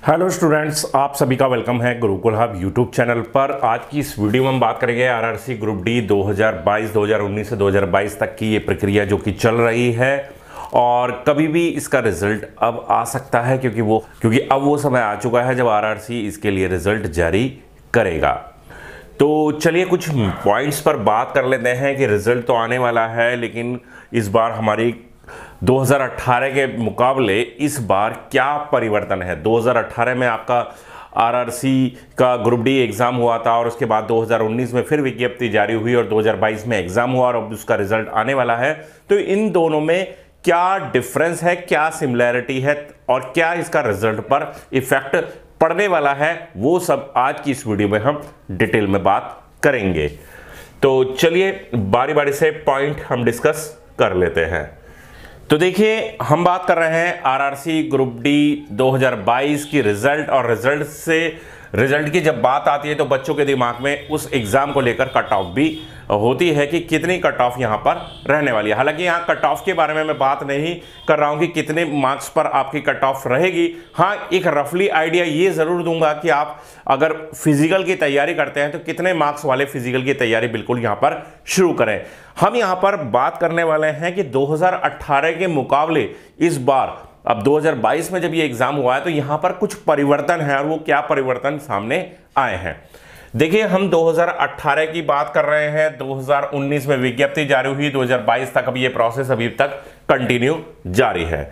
Hello students, आप सभी का वेलकम है गुरुकुल हब यूट्यूब चैनल पर। आज की इस वीडियो में हम बात करेंगे आरआरसी ग्रुप डी 2019 से 2022 तक की ये प्रक्रिया जो कि चल रही है और कभी भी इसका रिजल्ट अब आ सकता है क्योंकि अब वो समय आ चुका है जब आरआरसी इसके लिए रिजल्ट जारी करेगा। तो चलिए कुछ पॉइंट्स पर बात कर लेते हैं कि रिजल्ट तो आने वाला है, लेकिन इस बार हमारी 2018 के मुकाबले इस बार क्या परिवर्तन है। 2018 में आपका आरआरसी का ग्रुप डी एग्ज़ाम हुआ था और उसके बाद 2019 में फिर विज्ञप्ति जारी हुई और 2022 में एग्ज़ाम हुआ और अब उसका रिजल्ट आने वाला है। तो इन दोनों में क्या डिफरेंस है, क्या सिमिलैरिटी है और क्या इसका रिजल्ट पर इफेक्ट पड़ने वाला है, वो सब आज की इस वीडियो में हम डिटेल में बात करेंगे। तो चलिए बारी बारी से पॉइंट हम डिस्कस कर लेते हैं। तो देखिए, हम बात कर रहे हैं आरआरसी ग्रुप डी 2022 की रिजल्ट, और रिजल्ट की जब बात आती है तो बच्चों के दिमाग में उस एग्जाम को लेकर कट ऑफ भी होती है कि कितनी कट ऑफ यहां पर रहने वाली है। हालांकि यहां कट ऑफ के बारे में मैं बात नहीं कर रहा हूं कि कितने मार्क्स पर आपकी कट ऑफ रहेगी। हां, एक रफली आइडिया ये जरूर दूंगा कि आप अगर फिजिकल की तैयारी करते हैं तो कितने मार्क्स वाले फिजिकल की तैयारी बिल्कुल यहां पर शुरू करें। हम यहां पर बात करने वाले हैं कि 2018 के मुकाबले इस बार अब 2022 में जब ये एग्जाम हुआ है तो यहां पर कुछ परिवर्तन है, और वो क्या परिवर्तन सामने आए हैं। देखिए, हम 2018 की बात कर रहे हैं, 2019 में विज्ञप्ति जारी हुई, 2022 तक अब ये प्रोसेस अभी तक कंटिन्यू जारी है।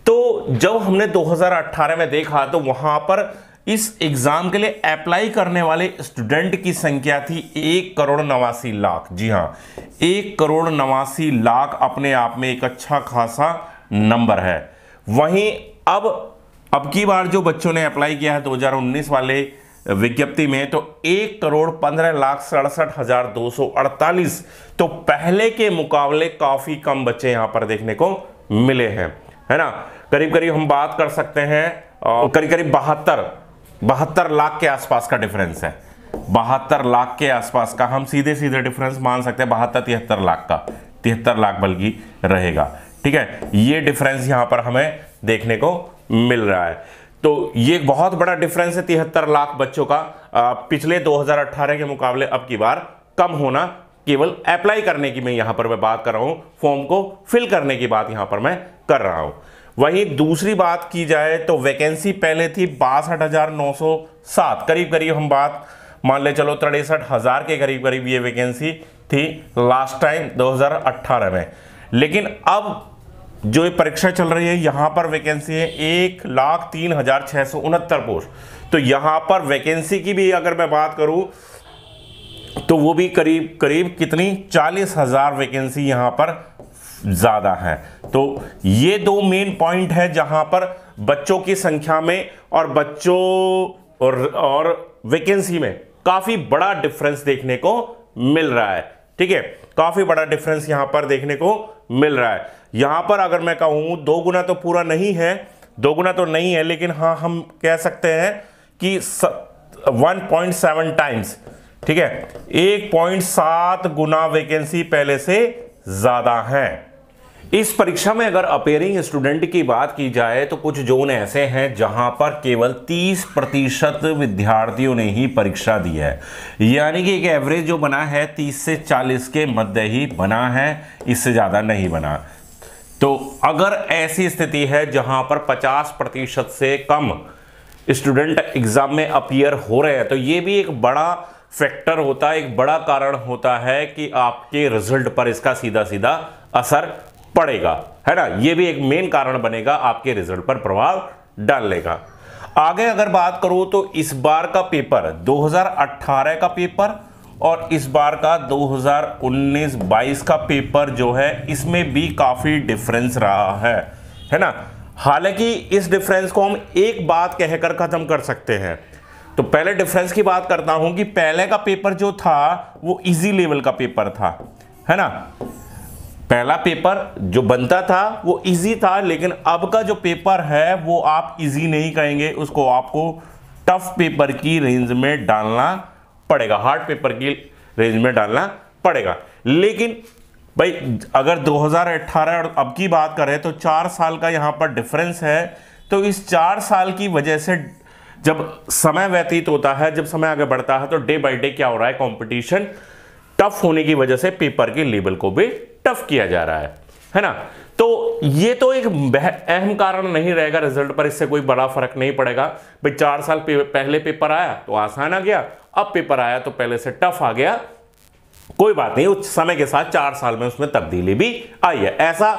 तो जब हमने 2018 में देखा तो वहां पर इस एग्जाम के लिए अप्लाई करने वाले स्टूडेंट की संख्या थी 1,89,00,000। जी हां, 1,89,00,000 अपने आप में एक अच्छा खासा नंबर है। वहीं अब की बार जो बच्चों ने अप्लाई किया है 2019 वाले विज्ञप्ति में, तो 1,15,67,248, तो पहले के मुकाबले काफी कम बच्चे यहां पर देखने को मिले हैं, है ना। करीब करीब हम बात कर सकते हैं करीब करीब 72 लाख के आसपास का डिफरेंस है। 72 लाख के आसपास का हम सीधे सीधे डिफरेंस मान सकते हैं। 72-73 लाख का, 73 लाख बल्कि रहेगा, ठीक है। ये डिफरेंस यहां पर हमें देखने को मिल रहा है। तो ये एक बहुत बड़ा डिफरेंस है 73 लाख बच्चों का पिछले 2018 के मुकाबले अब की बार कम होना। केवल अप्लाई करने की मैं यहां पर बात कर रहा हूं, फॉर्म को फिल करने की बात यहां पर मैं कर रहा हूं। वहीं दूसरी बात की जाए तो वैकेंसी पहले थी 62,907, करीब करीब हम बात मान ले चलो 63,000 के करीब करीब ये वैकेंसी थी लास्ट टाइम 2018 में। लेकिन अब जो ये परीक्षा चल रही है यहां पर वैकेंसी है 1,03,669 पोस्ट। तो यहां पर वैकेंसी की भी अगर मैं बात करूं तो वो भी करीब करीब कितनी 40,000 वैकेंसी यहां पर ज्यादा है। तो ये दो मेन पॉइंट है जहां पर बच्चों की संख्या में और बच्चों और वैकेंसी में काफी बड़ा डिफरेंस देखने को मिल रहा है, ठीक है। काफी बड़ा डिफरेंस यहां पर देखने को मिल रहा है। यहां पर अगर मैं कहूं 2 गुना तो पूरा नहीं है, 2 गुना तो नहीं है, लेकिन हां हम कह सकते हैं कि 1.7 टाइम्स, ठीक है, 1.7 गुना वैकेंसी पहले से ज्यादा है। इस परीक्षा में अगर अपेयरिंग स्टूडेंट की बात की जाए तो कुछ जोन ऐसे हैं जहां पर केवल 30% विद्यार्थियों ने ही परीक्षा दी है, यानी कि एक एवरेज जो बना है 30 से 40 के मध्य ही बना है, इससे ज्यादा नहीं बना। तो अगर ऐसी स्थिति है जहां पर 50% से कम स्टूडेंट एग्जाम में अपीयर हो रहे हैं, तो ये भी एक बड़ा फैक्टर होता है, एक बड़ा कारण होता है कि आपके रिजल्ट पर इसका सीधा सीधा असर पड़ेगा, है ना। ये भी एक मेन कारण बनेगा आपके रिजल्ट पर प्रभाव डालने का। आगे अगर बात करूं तो इस बार का पेपर 2018 का पेपर और इस बार का 2019-22 का पेपर जो है, इसमें भी काफी डिफरेंस रहा है ना। हालांकि इस डिफरेंस को हम एक बात कहकर खत्म कर सकते हैं। तो पहले डिफरेंस की बात करता हूं कि पहले का पेपर जो था वो इजी लेवल का पेपर था, है ना। पहला पेपर जो बनता था वो इजी था, लेकिन अब का जो पेपर है वो आप इजी नहीं कहेंगे, उसको आपको टफ पेपर की रेंज में डालना पड़ेगा, हार्ड पेपर की रेंज में डालना पड़ेगा। लेकिन भाई अगर 2018 और अब की बात करें तो 4 साल का यहां पर डिफरेंस है। तो इस 4 साल की वजह से जब समय व्यतीत होता है, जब समय आगे बढ़ता है, तो डे बाय डे क्या हो रहा है, कंपटीशन टफ होने की वजह से पेपर के लेवल को भी टफ किया जा रहा है ना। तो ये तो एक अहम कारण नहीं रहेगा रिजल्ट पर, इससे कोई बड़ा फर्क नहीं पड़ेगा भाई। 4 साल पहले पेपर आया तो आसान आ गया, अब पेपर आया तो पहले से टफ आ गया, कोई बात नहीं, उस समय के साथ 4 साल में उसमें तब्दीली भी आई है। ऐसा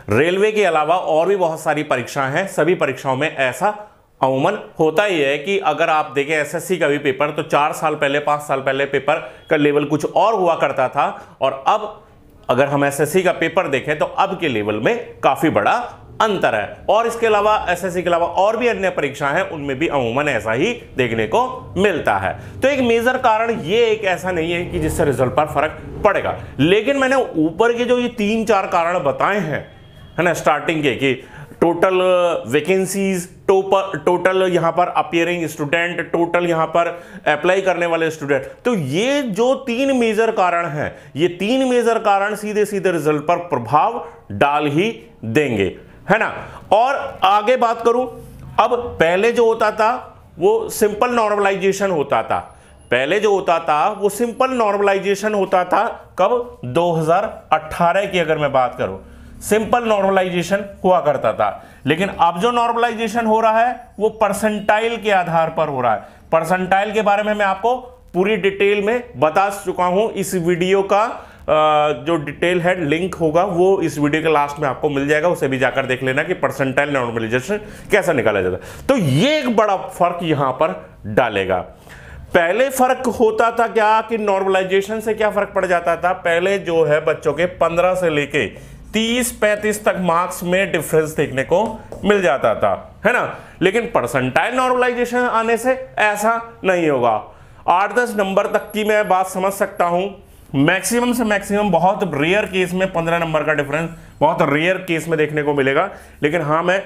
रेलवे के अलावा और भी बहुत सारी परीक्षाएं हैं, सभी परीक्षाओं में ऐसा अमूमन होता ही है कि अगर आप देखें एसएससी का भी पेपर, तो 4 साल पहले 5 साल पहले पेपर का लेवल कुछ और हुआ करता था, और अब अगर हम एसएससी का पेपर देखें तो अब के लेवल में काफी बड़ा अंतर है। और इसके अलावा एसएससी के अलावा और भी अन्य परीक्षाएं हैं, उनमें भी अमूमन ऐसा ही देखने को मिलता है। तो एक मेजर कारण ये एक ऐसा नहीं है कि जिससे रिजल्ट पर फर्क पड़ेगा, लेकिन मैंने ऊपर के जो ये 3-4 कारण बताए हैं, है ना, स्टार्टिंग के, कि टोटल वैकेंसीज, टोटल यहां पर अपीयरिंग स्टूडेंट, टोटल यहां पर अप्लाई करने वाले स्टूडेंट, तो ये जो 3 मेजर कारण हैं, ये 3 मेजर कारण सीधे सीधे रिजल्ट पर प्रभाव डाल ही देंगे, है ना। और आगे बात करूं, अब पहले जो होता था वो सिंपल नॉर्मलाइजेशन होता था, पहले जो होता था वो सिंपल नॉर्मलाइजेशन होता था, कब, 2018 की अगर मैं बात करूं, सिंपल नॉर्मलाइजेशन हुआ करता था। लेकिन अब जो नॉर्मलाइजेशन हो रहा है वो परसेंटाइल के आधार पर हो रहा है। परसेंटाइल के बारे में मैं आपको पूरी डिटेल में बता चुका हूं, इस वीडियो का जो डिटेल है लिंक होगा वो इस वीडियो के लास्ट में आपको मिल जाएगा, उसे भी जाकर देख लेना कि परसेंटाइल नॉर्मलाइजेशन कैसा निकाला जाता है। तो ये एक बड़ा फर्क यहां पर डालेगा। पहले फर्क होता था क्या, कि नॉर्मलाइजेशन से क्या फर्क पड़ जाता था, पहले जो है बच्चों के 15 से लेके 30-35 तक मार्क्स में डिफरेंस देखने को मिल जाता था, है ना। लेकिन परसेंटाइल नॉर्मलाइजेशन आने से ऐसा नहीं होगा। 8-10 नंबर तक की मैं बात समझ सकता हूं, मैक्सिमम से मैक्सिमम, बहुत रेयर केस में 15 नंबर का डिफरेंस बहुत रेयर केस में देखने को मिलेगा। लेकिन हाँ, मैं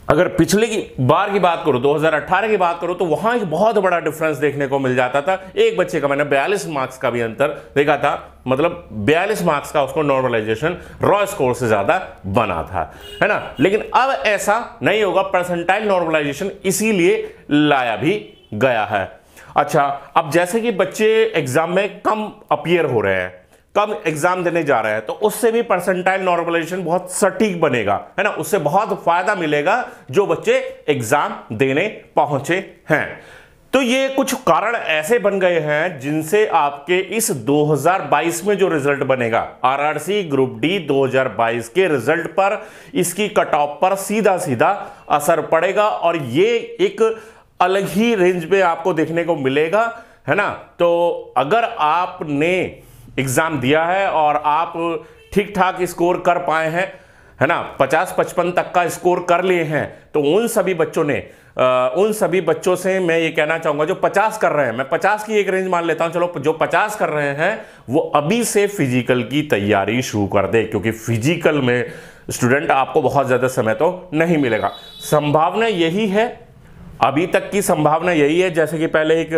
अगर पिछले की बार की बात करूं, 2018 की बात करूं, तो वहां एक बहुत बड़ा डिफरेंस देखने को मिल जाता था। एक बच्चे का मैंने 42 मार्क्स का भी अंतर देखा था, मतलब 42 मार्क्स का उसको नॉर्मलाइजेशन रॉ स्कोर से ज्यादा बना था, है ना। लेकिन अब ऐसा नहीं होगा, परसेंटाइल नॉर्मलाइजेशन इसीलिए लाया भी गया है। अच्छा, अब जैसे कि बच्चे एग्जाम में कम अपीयर हो रहे हैं, कम एग्जाम देने जा रहे हैं, तो उससे भी परसेंटाइल नॉर्मलाइजेशन बहुत सटीक बनेगा, है ना, उससे बहुत फायदा मिलेगा जो बच्चे एग्जाम देने पहुंचे हैं। तो ये कुछ कारण ऐसे बन गए हैं जिनसे आपके इस 2022 में जो रिजल्ट बनेगा, आरआरसी ग्रुप डी 2022 के रिजल्ट पर, इसकी कट ऑफ पर सीधा सीधा असर पड़ेगा, और ये एक अलग ही रेंज में आपको देखने को मिलेगा, है ना। तो अगर आपने एग्जाम दिया है और आप ठीक ठाक स्कोर कर पाए हैं, है ना, 50-55 तक का स्कोर कर लिए हैं, तो उन सभी बच्चों ने उन सभी बच्चों से मैं ये कहना चाहूंगा जो 50 कर रहे हैं, मैं 50 की एक रेंज मान लेता हूं, चलो, जो 50 कर रहे हैं वो अभी से फिजिकल की तैयारी शुरू कर दे, क्योंकि फिजिकल में स्टूडेंट आपको बहुत ज्यादा समय तो नहीं मिलेगा। संभावना यही है, अभी तक की संभावना यही है, जैसे कि पहले एक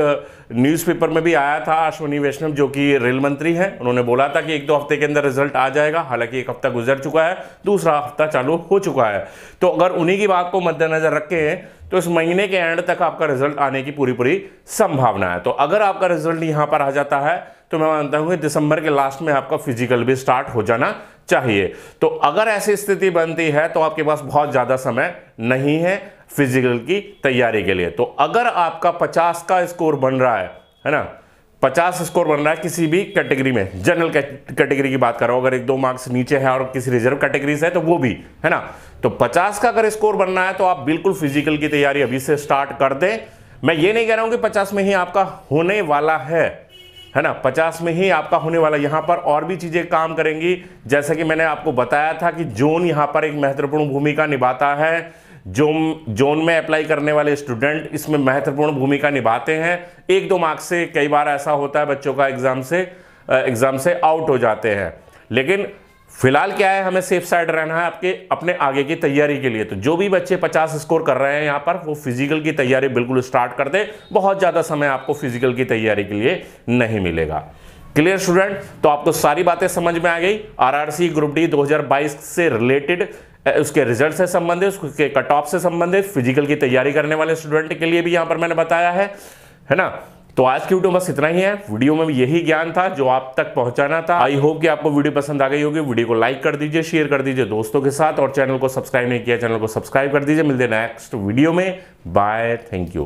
न्यूज़पेपर में भी आया था, अश्विनी वैष्णव जो कि रेल मंत्री हैं, उन्होंने बोला था कि 1-2 हफ्ते के अंदर रिजल्ट आ जाएगा। हालांकि 1 हफ्ता गुजर चुका है, दूसरा हफ्ता चालू हो चुका है। तो अगर उन्हीं की बात को मद्देनजर रखें तो इस महीने के एंड तक आपका रिजल्ट आने की पूरी संभावना है। तो अगर आपका रिजल्ट यहां पर आ जाता है तो मैं मानता हूं कि दिसंबर के लास्ट में आपका फिजिकल भी स्टार्ट हो जाना चाहिए। तो अगर ऐसी स्थिति बनती है तो आपके पास बहुत ज्यादा समय नहीं है फिजिकल की तैयारी के लिए। तो अगर आपका 50 का स्कोर बन रहा है ना, 50 स्कोर बन रहा है किसी भी कैटेगरी में, जनरल कैटेगरी की बात कर रहा हूं, अगर 1-2 मार्क्स नीचे है और किसी रिजर्व कैटेगरी से है तो वो भी, है ना, तो 50 का अगर स्कोर बनना है तो आप बिल्कुल फिजिकल की तैयारी अभी से स्टार्ट कर दें। मैं ये नहीं कह रहा हूं कि 50 में ही आपका होने वाला है ना, 50 में ही आपका होने वाला, यहां पर और भी चीजें काम करेंगी। जैसे कि मैंने आपको बताया था कि जोन यहां पर एक महत्वपूर्ण भूमिका निभाता है, जोन में अप्लाई करने वाले स्टूडेंट इसमें महत्वपूर्ण भूमिका निभाते हैं। 1-2 मार्क्स से कई बार ऐसा होता है बच्चों का एग्जाम से आउट हो जाते हैं। लेकिन फिलहाल क्या है, हमें सेफ साइड रहना है आपके अपने आगे की तैयारी के लिए। तो जो भी बच्चे 50 स्कोर कर रहे हैं यहां पर, वो फिजिकल की तैयारी बिल्कुल स्टार्ट कर दे, बहुत ज्यादा समय आपको फिजिकल की तैयारी के लिए नहीं मिलेगा। Clear student? तो आपको सारी बातें समझ में आ गई। आरआरसी ग्रुप डी 2022 से रिलेटेड उसके रिजल्ट से संबंधित, उसके कट ऑफ से संबंधित, फिजिकल की तैयारी करने वाले स्टूडेंट के लिए भी यहां पर मैंने बताया है ना। तो आज की वीडियो बस इतना ही है। वीडियो में भी यही ज्ञान था जो आप तक पहुंचाना था। आई होप कि आपको वीडियो पसंद आ गई होगी। वीडियो को लाइक कर दीजिए, शेयर कर दीजिए दोस्तों के साथ, और चैनल को सब्सक्राइब नहीं किया चैनल को सब्सक्राइब कर दीजिए। मिलते हैं नेक्स्ट वीडियो में। Bye, thank you.